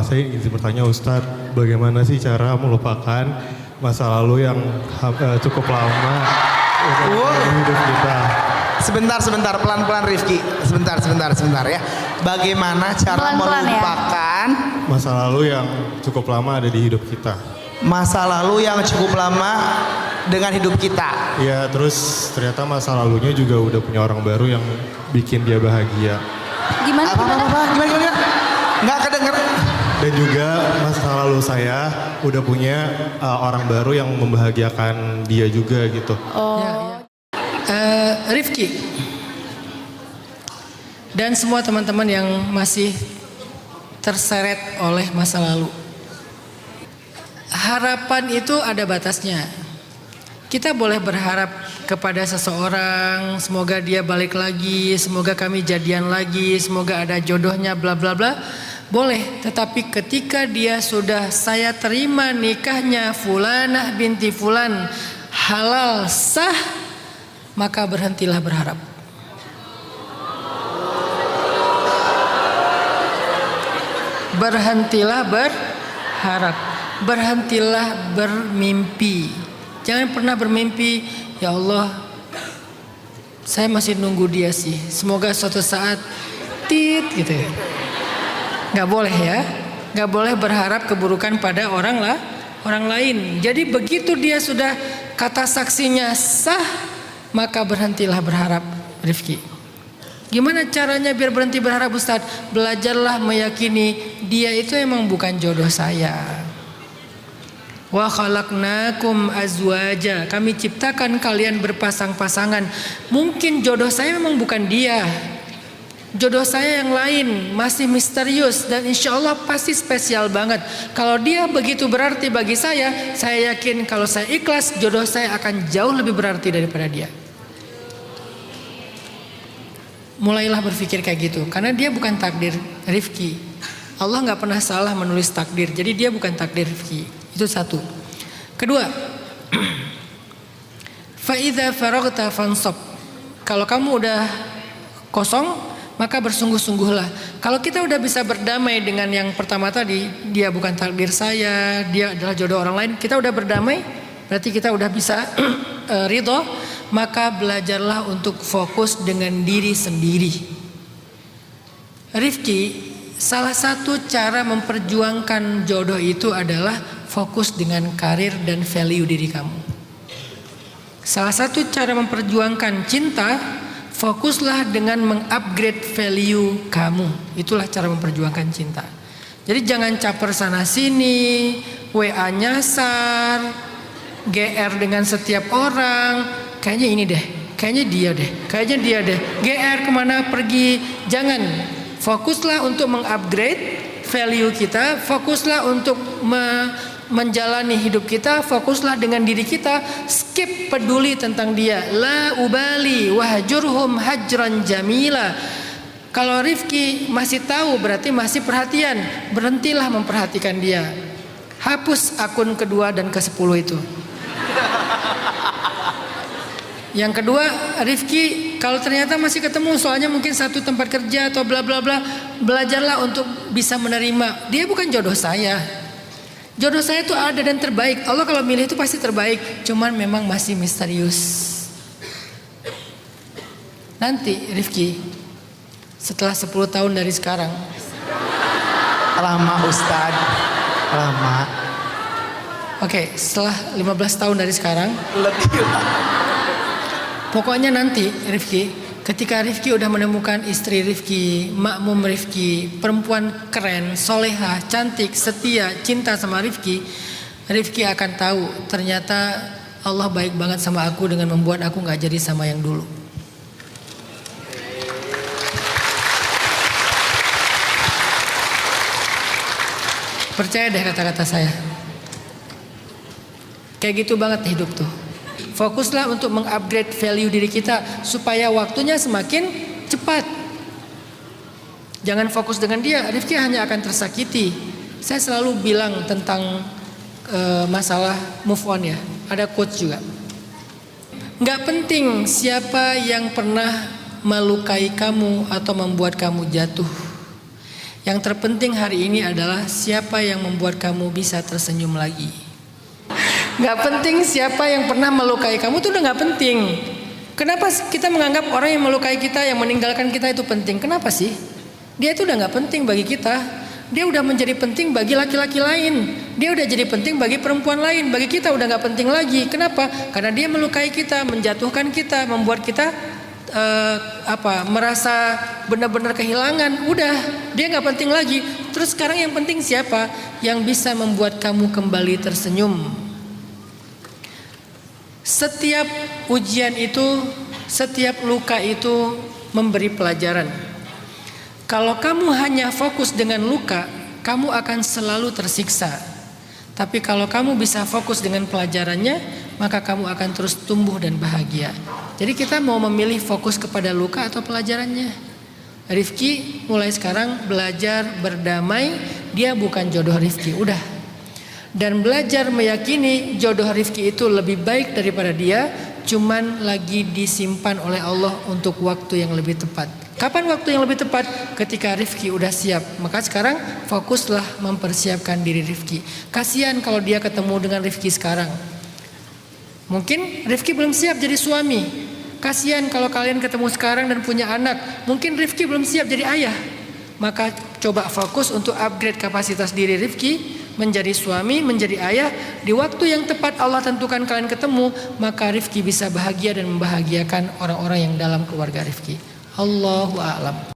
Saya ingin bertanya Ustadz, bagaimana sih cara melupakan masa lalu yang cukup lama dalam hidup kita? Sebentar, pelan-pelan Rifki. Sebentar ya. Bagaimana cara Pelan-pelan ya. melupakan Masa lalu yang cukup lama ada di hidup kita. masa lalu yang cukup lama dengan hidup kita? Ya, terus ternyata masa lalunya juga udah punya orang baru yang bikin dia bahagia. Gimana? Gimana? Nggak kedenger. Dan juga masa lalu saya udah punya orang baru yang membahagiakan dia juga gitu. Rifki dan semua teman-teman yang masih terseret oleh masa lalu. Harapan itu ada batasnya. Kita boleh berharap kepada seseorang, semoga dia balik lagi, semoga kami jadian lagi, semoga ada jodohnya, bla bla bla. Boleh, tetapi ketika dia sudah saya terima nikahnya Fulanah binti Fulan, halal sah, maka berhentilah berharap. Berhentilah berharap. Berhentilah bermimpi. Jangan pernah bermimpi, ya Allah, saya masih nunggu dia sih. Semoga suatu saat tit gitu ya. Gak boleh ya. Gak boleh berharap keburukan pada orang lain. Jadi begitu dia sudah kata saksinya sah, maka berhentilah berharap, Rifki. Gimana caranya biar berhenti berharap, Ustadz? Belajarlah meyakini dia itu emang bukan jodoh saya. Wa khalaqnakum azwaja. Kami ciptakan kalian berpasang-pasangan. Mungkin jodoh saya memang bukan dia. Jodoh saya yang lain, masih misterius dan insya Allah pasti spesial banget. Kalau dia begitu berarti bagi saya yakin kalau saya ikhlas, jodoh saya akan jauh lebih berarti daripada dia. Mulailah berpikir kayak gitu, karena dia bukan takdir Rifki. Allah nggak pernah salah menulis takdir, jadi dia bukan takdir Rifki. Itu satu. Kedua, faidza faragta fansab. Kalau kamu udah kosong, maka bersungguh-sungguhlah. Kalau kita udah bisa berdamai dengan yang pertama tadi, dia bukan takdir saya, dia adalah jodoh orang lain, kita udah berdamai, berarti kita udah bisa ridho, maka belajarlah untuk fokus dengan diri sendiri. Rifki, salah satu cara memperjuangkan jodoh itu adalah fokus dengan karir dan value diri kamu. Salah satu cara memperjuangkan cinta, fokuslah dengan mengupgrade value kamu. Itulah cara memperjuangkan cinta. Jadi jangan caper sana sini, WA nyasar, GR dengan setiap orang. Kayaknya ini deh, kayaknya dia deh. GR kemana pergi? Jangan. Fokuslah untuk mengupgrade value kita. Fokuslah untuk menjalani hidup kita. Fokuslah dengan diri kita. Skip peduli tentang dia. La ubali wahjurhum hajran jamila. Kalau Rifki masih tahu berarti masih perhatian. Berhentilah memperhatikan dia. Hapus akun kedua dan ke-10 itu. Yang kedua, Rifki, kalau ternyata masih ketemu, soalnya mungkin satu tempat kerja atau bla bla bla, belajarlah untuk bisa menerima. Dia bukan jodoh saya. Jodoh saya itu ada dan terbaik. Allah kalau milih itu pasti terbaik. Cuman memang masih misterius. Nanti Rifki, setelah 10 tahun dari sekarang. Lama Ustadz, lama. Oke, setelah 15 tahun dari sekarang. Lebih. Pokoknya nanti Rifki, ketika Rifki udah menemukan istri Rifki, makmum Rifki, perempuan keren, soleha, cantik, setia, cinta sama Rifki, Rifki akan tahu ternyata Allah baik banget sama aku dengan membuat aku gak jadi sama yang dulu. Percaya deh kata-kata saya. Kayak gitu banget hidup tuh. Fokuslah untuk mengupgrade value diri kita supaya waktunya semakin cepat. Jangan fokus dengan dia, Rifki hanya akan tersakiti. Saya selalu bilang tentang masalah move on ya. Ada quotes juga. Nggak penting siapa yang pernah melukai kamu atau membuat kamu jatuh. Yang terpenting hari ini adalah siapa yang membuat kamu bisa tersenyum lagi. Gak penting siapa yang pernah melukai kamu, itu udah gak penting. Kenapa kita menganggap orang yang melukai kita, yang meninggalkan kita itu penting? Kenapa sih? Dia itu udah gak penting bagi kita. Dia udah menjadi penting bagi laki-laki lain. Dia udah jadi penting bagi perempuan lain. Bagi kita udah gak penting lagi. Kenapa? Karena dia melukai kita, menjatuhkan kita, membuat kita merasa benar-benar kehilangan. Udah, dia gak penting lagi. Terus sekarang yang penting siapa? Yang bisa membuat kamu kembali tersenyum. Setiap ujian itu, setiap luka itu memberi pelajaran. Kalau kamu hanya fokus dengan luka, kamu akan selalu tersiksa. Tapi kalau kamu bisa fokus dengan pelajarannya, maka kamu akan terus tumbuh dan bahagia. Jadi kita mau memilih fokus kepada luka atau pelajarannya. Rifki mulai sekarang belajar berdamai, dia bukan jodoh Rifki, udah. Dan belajar meyakini jodoh Rifki itu lebih baik daripada dia, cuman lagi disimpan oleh Allah untuk waktu yang lebih tepat. Kapan waktu yang lebih tepat? Ketika Rifki udah siap. Maka sekarang fokuslah mempersiapkan diri Rifki. Kasihan kalau dia ketemu dengan Rifki sekarang. Mungkin Rifki belum siap jadi suami. Kasihan kalau kalian ketemu sekarang dan punya anak. Mungkin Rifki belum siap jadi ayah. Maka coba fokus untuk upgrade kapasitas diri Rifki menjadi suami, menjadi ayah. Di waktu yang tepat Allah tentukan kalian ketemu, maka Rifki bisa bahagia dan membahagiakan orang-orang yang dalam keluarga Rifki. Allahu a'lam.